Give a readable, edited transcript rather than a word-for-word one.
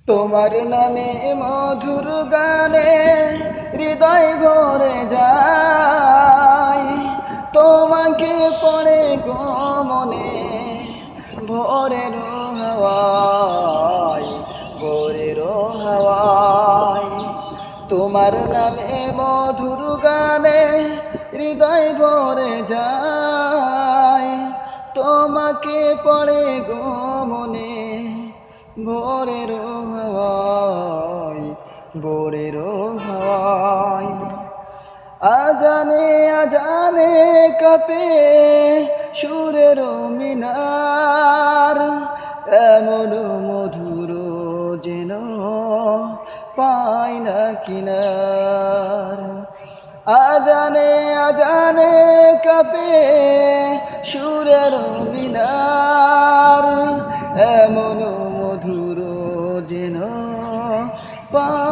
তোমার নামে মধুর গানে হৃদয় ভরে যায়, তোমাকে পড়ে গো মনে ভোরের হাওয়ায়, ভোরের হাওয়ায়। তোমার নামে মধুর গানে হৃদয় ভরে যায়, তোমাকে পড়ে গো মনে ভোরের হাওয়ায়, ভোরের হাওয়ায়। আজানে আজানে কাঁপে সুরের মিনার, এমন মধুর যেন পায় না কিনার। আজানে আজানে কাঁপে সুরের মিনার, এমন মধুর যেন পায়